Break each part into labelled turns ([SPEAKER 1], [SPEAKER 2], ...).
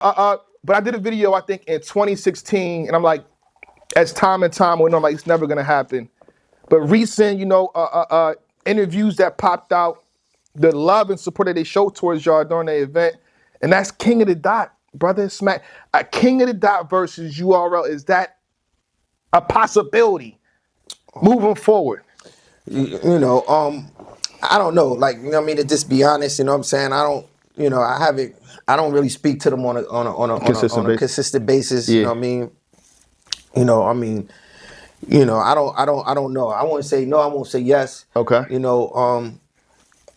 [SPEAKER 1] But I did a video, I think, in 2016, and I'm like, as time and time went on, like, it's never gonna happen. But recent, interviews that popped out, the love and support that they showed towards y'all during the event, and that's King of the Dot, brother. Smack, King of the Dot versus URL. Is that a possibility moving forward?
[SPEAKER 2] I don't know. Like, you know what I mean? To just be honest, you know what I'm saying? I don't, I don't really speak to them on a consistent basis.
[SPEAKER 1] Yeah.
[SPEAKER 2] You know what I mean? I don't know. I won't say no, I won't say yes.
[SPEAKER 1] Okay.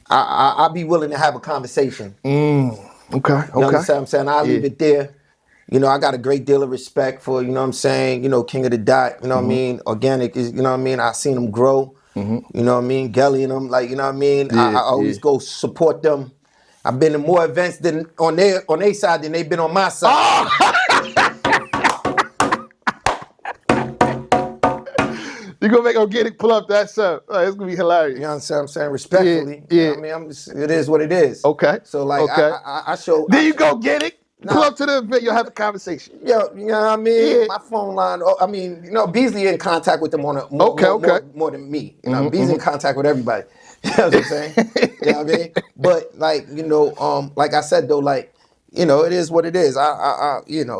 [SPEAKER 2] I'll be willing to have a conversation.
[SPEAKER 1] Okay.
[SPEAKER 2] You understand what I'm saying? I'll leave it there. I got a great deal of respect for, you know what I'm saying, King of the Dot, you know what I mean? Organic is, you know what I mean? I seen them grow, you know what I mean? Gelly and them, like, you know what I mean? I always go support them. I've been to more events than on their side than they've been on my side.
[SPEAKER 1] You gonna make Organic pull up that stuff. It's gonna be hilarious.
[SPEAKER 2] You know what I'm saying? Respectfully.
[SPEAKER 1] Yeah.
[SPEAKER 2] You know what I mean? it is what it is.
[SPEAKER 1] Okay.
[SPEAKER 2] So like I show.
[SPEAKER 1] There you go, get it. Pull up to the event, you'll have a conversation.
[SPEAKER 2] Yo, you know what I mean?
[SPEAKER 1] Yeah.
[SPEAKER 2] My phone line, Beasley in contact with them more than me. Beasley in contact with everybody. You know what I'm saying? You know what I mean? But like, like I said though, like, it is what it is.
[SPEAKER 1] Okay.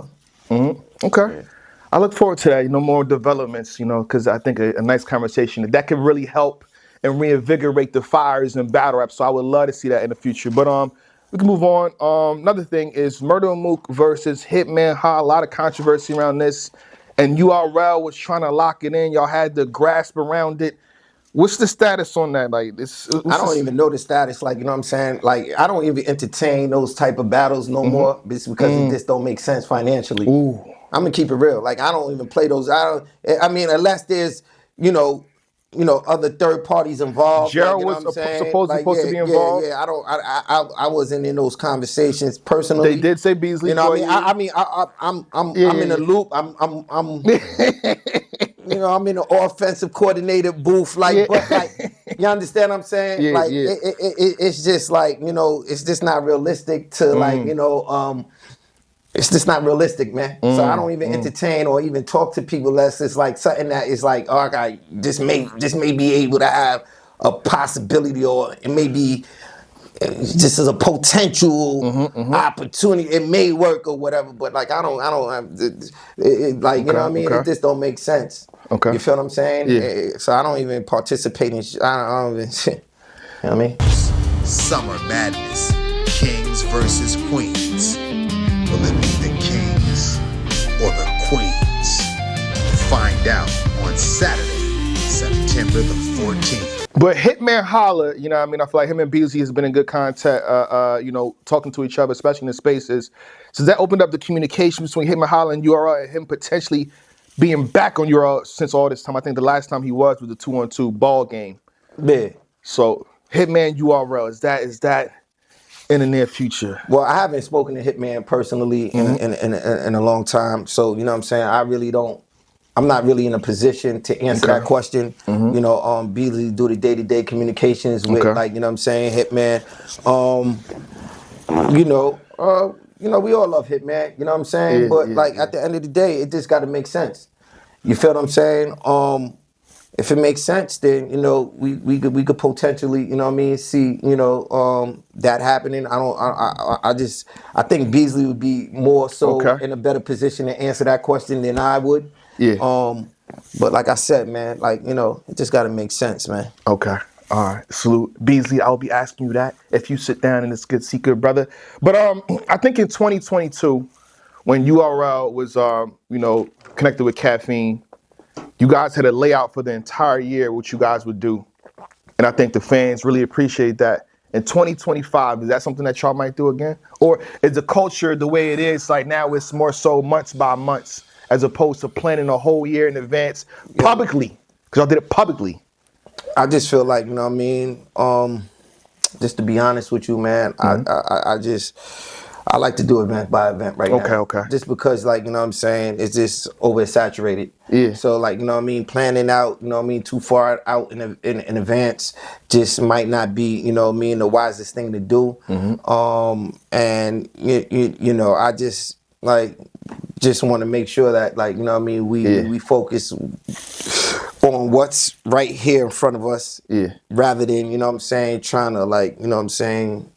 [SPEAKER 1] I look forward to that, more developments, because I think a nice conversation that could really help and reinvigorate the fires and battle rap. So I would love to see that in the future. But we can move on. Another thing is Murda and Mook versus Hitman Holla. A lot of controversy around this. And URL was trying to lock it in. Y'all had the grasp around it. What's the status on that? Like this,
[SPEAKER 2] I don't even know the status. Like, you know what I'm saying? Like, I don't even entertain those type of battles no more. It's because it just don't make sense financially.
[SPEAKER 1] Ooh.
[SPEAKER 2] I'm gonna keep it real. Like, I don't even play those. Unless there's, other third parties involved.
[SPEAKER 1] Gerald
[SPEAKER 2] like,
[SPEAKER 1] was supposed to be involved.
[SPEAKER 2] Yeah. I wasn't in those conversations personally.
[SPEAKER 1] They did say Beasley.
[SPEAKER 2] You know what I mean? I'm in a loop. I'm I'm in an offensive coordinated booth. Like, but like, you understand what I'm saying?
[SPEAKER 1] Yeah,
[SPEAKER 2] like,
[SPEAKER 1] yeah.
[SPEAKER 2] It's just like, it's just not realistic to like, it's just not realistic, man. So I don't even entertain or even talk to people unless it's like something that is like, oh, I got this may be able to have a possibility, or it may be just as a potential opportunity. It may work or whatever, but like I don't like, you know what I mean? It just don't make sense.
[SPEAKER 1] Okay.
[SPEAKER 2] You feel what I'm saying?
[SPEAKER 1] Yeah.
[SPEAKER 2] So I don't even participate in I don't even you know what I mean?
[SPEAKER 3] Summer Madness, Kings versus Queens. Will it be the Kings or the Queens? Find out on Saturday, September the 14th.
[SPEAKER 1] But Hitman Holla, I feel like him and Beasley has been in good contact, talking to each other, especially in the spaces. So that opened up the communication between Hitman Holla and URL, and him potentially being back on URL since all this time. I think the last time he was the 2-on-2 ball game.
[SPEAKER 2] Yeah.
[SPEAKER 1] So Hitman URL, is that in the near future?
[SPEAKER 2] Well, I haven't spoken to Hitman personally in a long time. So, you know what I'm saying? I'm not really in a position to answer that question. Beasley do the day-to-day communications with, like, you know what I'm saying, Hitman. We all love Hitman, you know what I'm saying? At the end of the day, it just got to make sense. You feel what I'm saying? If it makes sense, then we could potentially, see that happening. I think Beasley would be more so in a better position to answer that question than I would.
[SPEAKER 1] Yeah.
[SPEAKER 2] But like I said, man, it just got to make sense, man.
[SPEAKER 1] Okay. All right. Salute. Beasley, I'll be asking you that if you sit down in this good secret, brother. But I think in 2022, when URL was connected with Caffeine, you guys had a layout for the entire year what you guys would do. And I think the fans really appreciate that. In 2025, is that something that y'all might do again? Or is the culture the way it is, like now it's more so months by months as opposed to planning a whole year in advance publicly? Because y'all did it publicly.
[SPEAKER 2] I just feel like, you know what I mean? Just to be honest with you, man, I I like to do event by event right now.
[SPEAKER 1] Okay.
[SPEAKER 2] Just because, like, you know what I'm saying, it's just oversaturated.
[SPEAKER 1] Yeah.
[SPEAKER 2] So, like, you know what I mean, planning out, you know what I mean, too far out in advance just might not be, you know what I mean, the wisest thing to do. And, you know, I just, like, just want to make sure that, like, you know what I mean, we focus on what's right here in front of us.
[SPEAKER 1] Yeah.
[SPEAKER 2] Rather than, you know what I'm saying, trying to, like, you know what I'm saying,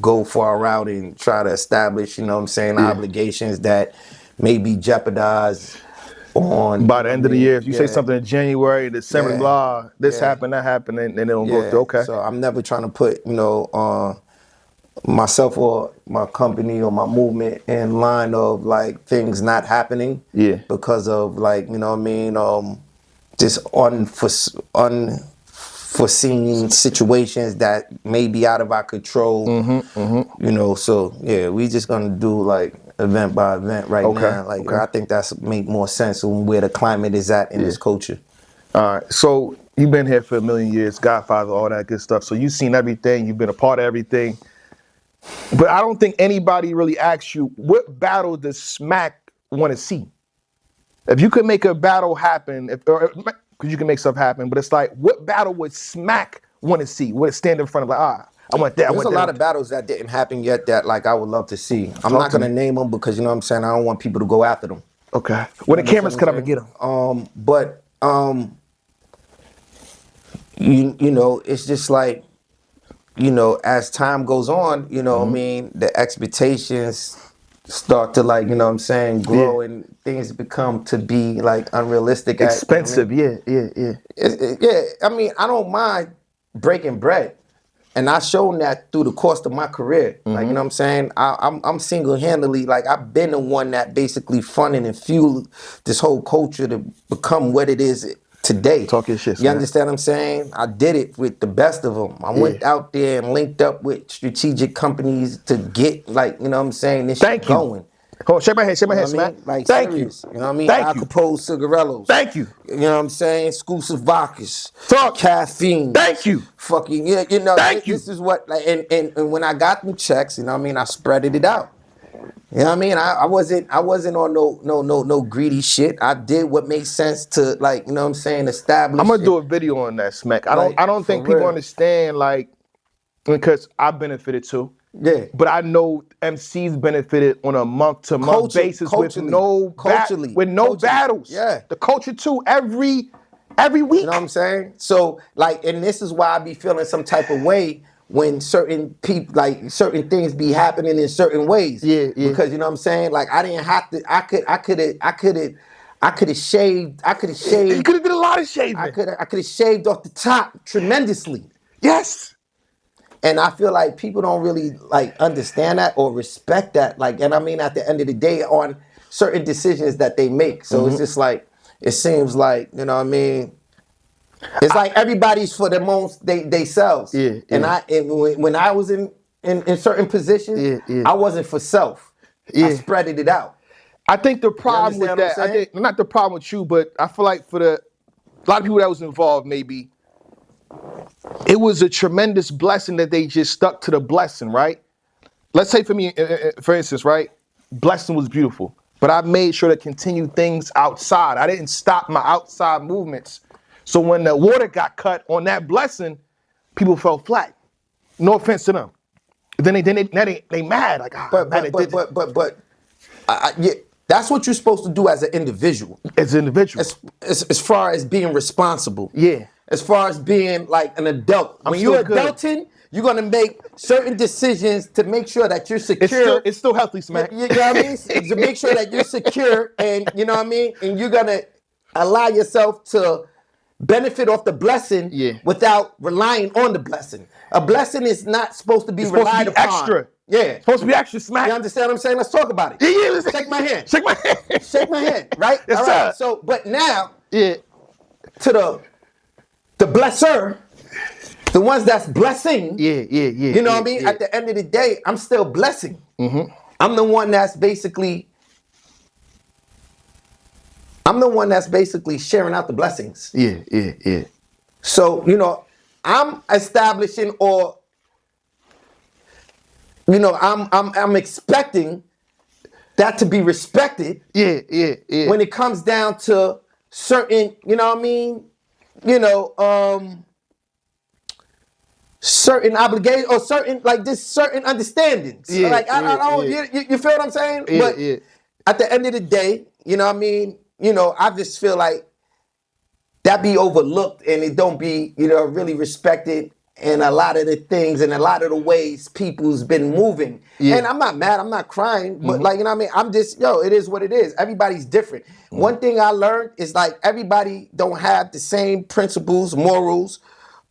[SPEAKER 2] go far out and try to establish, you know what I'm saying, obligations that may be jeopardized on
[SPEAKER 1] by the end of the year. If you say
[SPEAKER 2] Yeah.
[SPEAKER 1] something in January, December,
[SPEAKER 2] Yeah.
[SPEAKER 1] blah, this
[SPEAKER 2] Yeah.
[SPEAKER 1] happened, that happened, and it don't go
[SPEAKER 2] Yeah.
[SPEAKER 1] through. Okay.
[SPEAKER 2] So I'm never trying to put, you know, myself or my company or my movement in line of like things not happening.
[SPEAKER 1] Yeah.
[SPEAKER 2] Because of, like, you know what I mean, just unforeseen situations that may be out of our control. You know, so yeah, we just gonna do like event by event right now. Like, I think that's make more sense on where the climate is at in this culture.
[SPEAKER 1] All right. So you've been here for a million years, Godfather, all that good stuff. So you've seen everything. You've been a part of everything. But I don't think anybody really asks you, what battle does Smack want to see? If you could make a battle happen, because you can make stuff happen, but it's like, what battle would Smack want to see? Would it stand in front of, like, I want that.
[SPEAKER 2] There's a lot of battles that didn't happen yet that, like, I would love to see. I'm not gonna name them because, you know what I'm saying, I don't want people to go after them.
[SPEAKER 1] Okay. When the cameras cut up and get them.
[SPEAKER 2] But you know, it's just like, you know, as time goes on, you know what I mean, the expectations start to, like, you know what I'm saying, grow and things become to be like unrealistic.
[SPEAKER 1] Expensive,
[SPEAKER 2] you know what I mean? Yeah. I mean, I don't mind breaking bread. And I've shown that through the course of my career. Like, you know what I'm saying? I'm single-handedly, like, I've been the one that basically funded and fueled this whole culture to become what it is today.
[SPEAKER 1] Talk your shit,
[SPEAKER 2] You understand what I'm saying? I did it with the best of them. I went out there and linked up with strategic companies to get, like, you know what I'm saying, this shit going.
[SPEAKER 1] Hold on, shake my hand, Smack.
[SPEAKER 2] Like,
[SPEAKER 1] Thank
[SPEAKER 2] serious.
[SPEAKER 1] you.
[SPEAKER 2] You know what I mean?
[SPEAKER 1] Thank you.
[SPEAKER 2] Alcapone cigarellos.
[SPEAKER 1] Thank you.
[SPEAKER 2] You know what I'm saying? Exclusive vodkas.
[SPEAKER 1] Talk.
[SPEAKER 2] Caffeine.
[SPEAKER 1] Thank you.
[SPEAKER 2] Fucking, yeah, you know,
[SPEAKER 1] Thank you.
[SPEAKER 2] This is what, like, and when I got them checks, you know what I mean, I spreaded it out. You know what I mean? I wasn't on no greedy shit. I did what made sense to, like, you know what I'm saying, establish.
[SPEAKER 1] I'm gonna do a video on that, Smack. I don't think people understand, like, because I benefited too.
[SPEAKER 2] Yeah.
[SPEAKER 1] But I know MCs benefited on a month-to-month basis with no battles.
[SPEAKER 2] Yeah.
[SPEAKER 1] The culture too, every week.
[SPEAKER 2] You know what I'm saying? So, like, and this is why I be feeling some type of way when certain people, like, certain things be happening in certain ways.
[SPEAKER 1] Yeah.
[SPEAKER 2] Because, you know what I'm saying? Like, I didn't have to, I could have shaved.
[SPEAKER 1] You could have did a lot of shaving.
[SPEAKER 2] I could have shaved off the top tremendously.
[SPEAKER 1] Yes.
[SPEAKER 2] And I feel like people don't really, like, understand that or respect that. Like, and I mean, at the end of the day, on certain decisions that they make. So it's just like, it seems like, you know what I mean? It's like everybody's for the most they selves.
[SPEAKER 1] Yeah.
[SPEAKER 2] And when I was in certain positions, I wasn't for self. I spreaded it out.
[SPEAKER 1] I think the problem with that, not the problem with you, but I feel like for a lot of people that was involved, maybe, it was a tremendous blessing that they just stuck to the blessing, right? Let's say for me, for instance, right? Blessing was beautiful, but I made sure to continue things outside. I didn't stop my outside movements. So when the water got cut on that blessing, people fell flat. No offense to them. Then they mad, like,
[SPEAKER 2] yeah, that's what you're supposed to do as an individual.
[SPEAKER 1] As an individual.
[SPEAKER 2] As far as being responsible.
[SPEAKER 1] Yeah.
[SPEAKER 2] As far as being like an adult. When you're adulting, you're gonna make certain decisions to make sure that you're secure.
[SPEAKER 1] It's still healthy, Smack.
[SPEAKER 2] You know what I mean? To make sure that you're secure, and you know what I mean? And you're gonna allow yourself to benefit off the blessing without relying on the blessing. A blessing is not supposed to be relied upon.
[SPEAKER 1] Extra.
[SPEAKER 2] Yeah.
[SPEAKER 1] It's supposed to be extra, Smack.
[SPEAKER 2] You understand what I'm saying? Let's talk about it.
[SPEAKER 1] Yeah.
[SPEAKER 2] Shake my hand.
[SPEAKER 1] Shake my hand.
[SPEAKER 2] Shake my hand, right?
[SPEAKER 1] Yes,
[SPEAKER 2] all right.
[SPEAKER 1] sir.
[SPEAKER 2] So, but now,
[SPEAKER 1] to
[SPEAKER 2] the blesser, the ones that's blessing. You know what I mean?
[SPEAKER 1] Yeah.
[SPEAKER 2] At the end of the day, I'm still blessing. I'm the one that's basically sharing out the blessings.
[SPEAKER 1] Yeah.
[SPEAKER 2] So, you know, I'm establishing or you know, I'm expecting that to be respected.
[SPEAKER 1] Yeah.
[SPEAKER 2] When it comes down to certain, you know what I mean, you know, certain obligations or certain like this certain understandings. Like I don't, you feel what I'm saying? But at the end of the day, you know what I mean, you know, I just feel like that be overlooked and it don't be, you know, really respected in a lot of the things and a lot of the ways people's been moving. And I'm not mad, I'm not crying, but like, you know what I mean? I'm just, it is what it is. Everybody's different. One thing I learned is like everybody don't have the same principles, morals,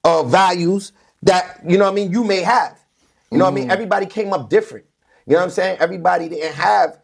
[SPEAKER 2] values that, you know what I mean, you may have. You know what I mean? Everybody came up different. You know what I'm saying? Everybody didn't have,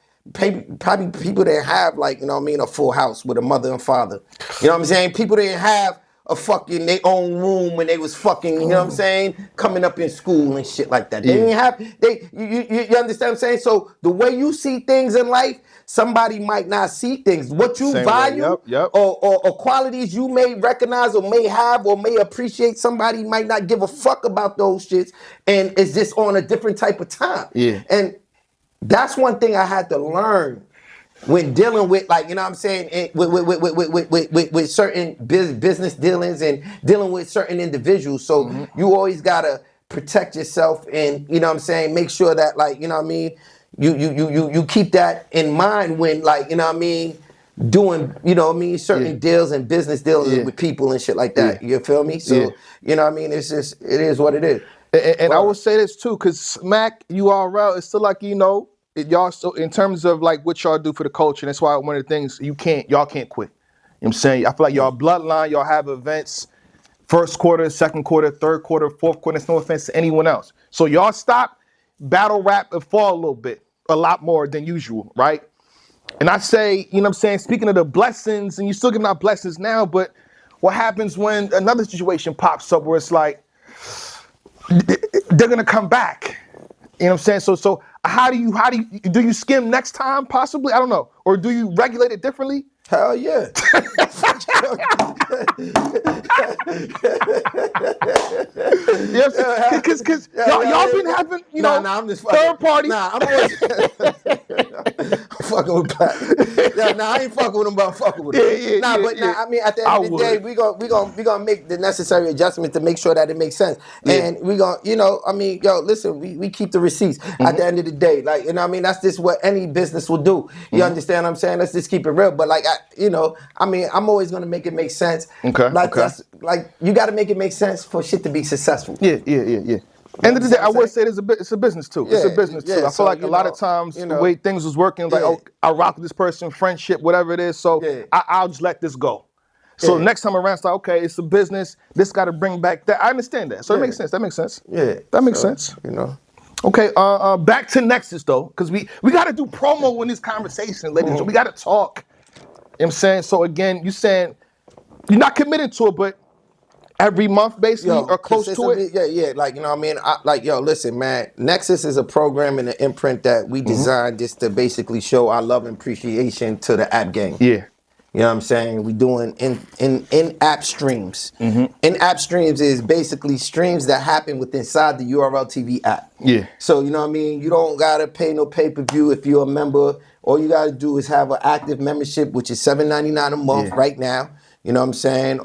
[SPEAKER 2] probably people didn't have like, you know what I mean, a full house with a mother and father. You know what I'm saying? People didn't have a fucking their own room when they was fucking, you know what I'm saying, coming up in school and shit like that. They didn't have, you understand what I'm saying? So the way you see things in life, somebody might not see things. What you
[SPEAKER 1] Same
[SPEAKER 2] value
[SPEAKER 1] way.
[SPEAKER 2] or qualities you may recognize or may have or may appreciate, somebody might not give a fuck about those shits and it's just on a different type of time. And that's one thing I had to learn when dealing with, like, you know what I'm saying, with certain business dealings and dealing with certain individuals. So you always gotta protect yourself and, you know what I'm saying, make sure that, like, you know what I mean, you keep that in mind when, like, you know what I mean, doing, you know what I mean, certain deals and business deals with people and shit like that. You feel me? So, you know what I mean, it's just, it is what it is.
[SPEAKER 1] And I will say this too, because Smack URL is still like, you know, y'all, so in terms of like what y'all do for the culture, that's why one of the things y'all can't quit. You know what I'm saying? I feel like y'all bloodline, y'all have events, first quarter, second quarter, third quarter, fourth quarter. It's no offense to anyone else. So y'all stop battle rap and fall a little bit, a lot more than usual, right? And I say, you know what I'm saying, speaking of the blessings, and you still giving out blessings now, but what happens when another situation pops up where it's like, they're gonna come back. You know what I'm saying? So how do you skim next time possibly? I don't know. Or do you regulate it differently?
[SPEAKER 2] Hell yeah.
[SPEAKER 1] Because y'all been having, you know,
[SPEAKER 2] I'm just
[SPEAKER 1] third party.
[SPEAKER 2] I'm always fucking with Pat. I ain't fucking with him, but I'm fucking with him. I mean, at the end of the day, we gonna make the necessary adjustment to make sure that it makes sense. And we gonna, you know, I mean, listen, we keep the receipts at the end of the day. Like, you know what I mean? That's just what any business will do. You understand what I'm saying? Let's just keep it real. But like, you know, I mean, I'm always gonna make it make sense. That's like, you gotta make it make sense for shit to be successful.
[SPEAKER 1] Yeah. End of the day, I would say it's a business too. It's a business too. I feel like a lot of times the way things was working, like, oh, I rock with this person, friendship, whatever it is. So I'll just let this go. So next time around, it's like, okay, it's a business. This got to bring back that. I understand that. So it makes sense. That makes sense.
[SPEAKER 2] Yeah,
[SPEAKER 1] that makes sense.
[SPEAKER 2] You know.
[SPEAKER 1] Okay. Back to Nexus though, because we got to do promo in this conversation, ladies. We got to talk. You know what I'm saying? So again, you saying you're not committed to it, but every month, basically, or close to it?
[SPEAKER 2] Yeah. Like, you know what I mean? Listen, man. Nexus is a program and an imprint that we designed just to basically show our love and appreciation to the app game.
[SPEAKER 1] Yeah.
[SPEAKER 2] You know what I'm saying? We doing in-app streams. In-app streams is basically streams that happen inside the URL TV app.
[SPEAKER 1] Yeah.
[SPEAKER 2] So, you know what I mean? You don't got to pay no pay-per-view if you're a member. All you got to do is have an active membership, which is $7.99 a month right now. You know what I'm saying?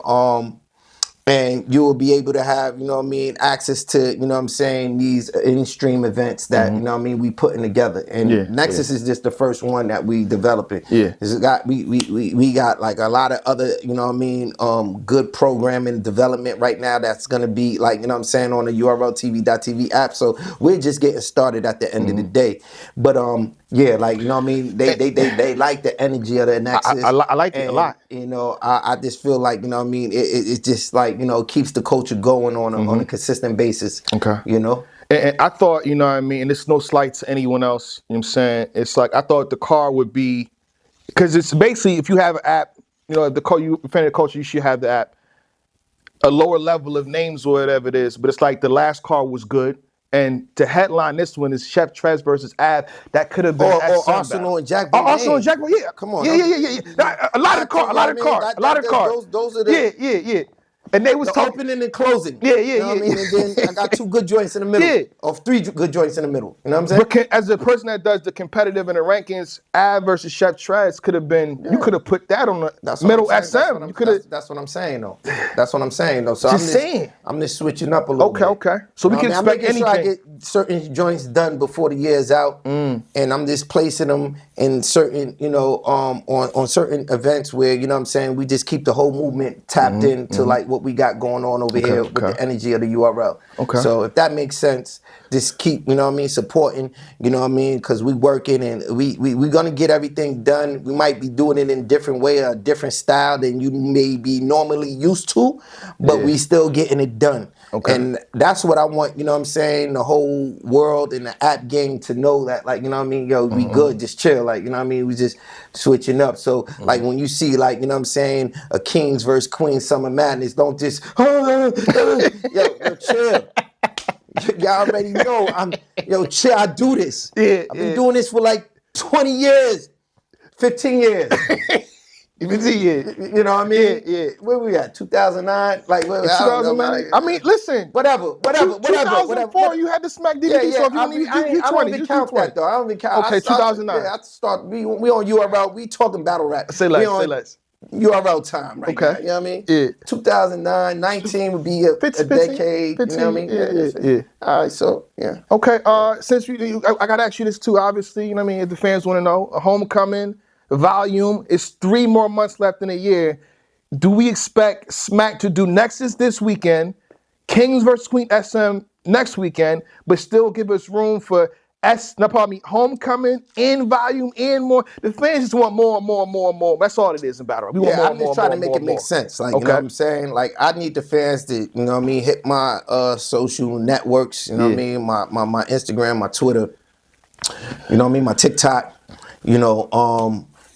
[SPEAKER 2] And you will be able to have, you know what I mean, access to, you know what I'm saying, these in-stream events that, you know what I mean, we putting together. And Nexus is just the first one that we developing. It's got, we got like a lot of other, you know what I mean, good programming development right now that's going to be like, you know what I'm saying, on the URLTV.tv app. So we're just getting started at the end of the day. But yeah, like, you know what I mean, they like the energy of the Nexus.
[SPEAKER 1] I like it a lot.
[SPEAKER 2] You know, I just feel like, you know what I mean, it's just like, you know, keeps the culture going on a consistent basis.
[SPEAKER 1] Okay.
[SPEAKER 2] You know?
[SPEAKER 1] And I thought, you know what I mean, and it's no slight to anyone else, you know what I'm saying? It's like, I thought the car would be, because it's basically, if you have an app, you know, if you fan of the culture, you should have the app, a lower level of names or whatever it is, but it's like the last car was good. And to headline this one is Chef Trez versus Av. That could have been
[SPEAKER 2] or Arsenal and Jack.
[SPEAKER 1] Arsenal and Jack. Yeah,
[SPEAKER 2] come on.
[SPEAKER 1] Yeah. A lot of cars.
[SPEAKER 2] Those are the.
[SPEAKER 1] Yeah. And they was
[SPEAKER 2] the
[SPEAKER 1] talking.
[SPEAKER 2] opening and closing.
[SPEAKER 1] Yeah,
[SPEAKER 2] You know what I mean? And then I got 2 good joints in the middle.
[SPEAKER 1] Yeah.
[SPEAKER 2] Or 3 good joints in the middle. You know what I'm saying?
[SPEAKER 1] But as a person that does the competitive and the rankings, Av versus Chef Trez could have been. You could have put that on the middle SM. You could have.
[SPEAKER 2] That's what I'm saying though. That's what I'm saying though. So
[SPEAKER 1] Just saying.
[SPEAKER 2] I'm just switching up a little bit.
[SPEAKER 1] Okay. So we can
[SPEAKER 2] I'm
[SPEAKER 1] expect
[SPEAKER 2] making
[SPEAKER 1] anything.
[SPEAKER 2] sure I get certain joints done before the year's out, and I'm just placing them in certain, on certain events where, you know what I'm saying, we just keep the whole movement tapped into like what we got going on over here with the energy of the URL.
[SPEAKER 1] Okay.
[SPEAKER 2] So if that makes sense, just keep, supporting, because we working and we gonna get everything done. We might be doing it in a different way, a different style than you may be normally used to, but we still getting it done.
[SPEAKER 1] Okay.
[SPEAKER 2] And that's what I want, the whole world and the app game to know that, like, we good, just chill, like, we just switching up. So, like, when you see, like, a Kings versus Queens Summer Madness, don't just, yo, chill. Y'all already know, chill, I do this.
[SPEAKER 1] Yeah,
[SPEAKER 2] I've been doing this for like 20 years, 15 years.
[SPEAKER 1] You know
[SPEAKER 2] what I mean?
[SPEAKER 1] Yeah.
[SPEAKER 2] Where we at? 2009? Like,
[SPEAKER 1] 2009. I mean, listen.
[SPEAKER 2] Whatever.
[SPEAKER 1] 2004, you had to smack DVD. So if you want to
[SPEAKER 2] I don't even count that though. I don't even count.
[SPEAKER 1] Okay, 2009.
[SPEAKER 2] I start. We on URL. We talking battle rap.
[SPEAKER 1] Say less.
[SPEAKER 2] URL time right now. You know what I mean?
[SPEAKER 1] Yeah.
[SPEAKER 2] 2009, 19 would be a decade.
[SPEAKER 1] 15,
[SPEAKER 2] you know what I mean?
[SPEAKER 1] Yeah.
[SPEAKER 2] All right, so yeah.
[SPEAKER 1] Okay. Since I gotta ask you this too. Obviously, you know what I mean. If the fans want to know, a homecoming volume is 3 more months left in a year. Do we expect Smack to do Nexus this weekend, Kings versus Queen SM next weekend, but still give us room for homecoming in volume and more? The fans just want more and more and more and more. That's all it is in battle. We want more
[SPEAKER 2] I'm
[SPEAKER 1] and more
[SPEAKER 2] just trying
[SPEAKER 1] and
[SPEAKER 2] to
[SPEAKER 1] more
[SPEAKER 2] make it make sense. Like, you know what I'm saying? Like, I need the fans to, hit my social networks, you know what I mean? My Instagram, my Twitter, my TikTok,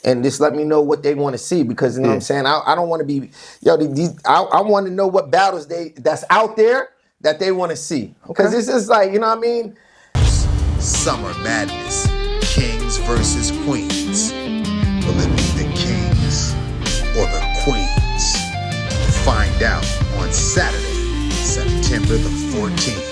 [SPEAKER 2] and just let me know what they want to see, because you know what I'm saying, I don't want to be I want to know what battles that's out there that they want to see, because this is like, you know what I mean.
[SPEAKER 3] Summer Madness, Kings versus Queens. Will it be the Kings or the Queens? Find out on Saturday, September the 14th.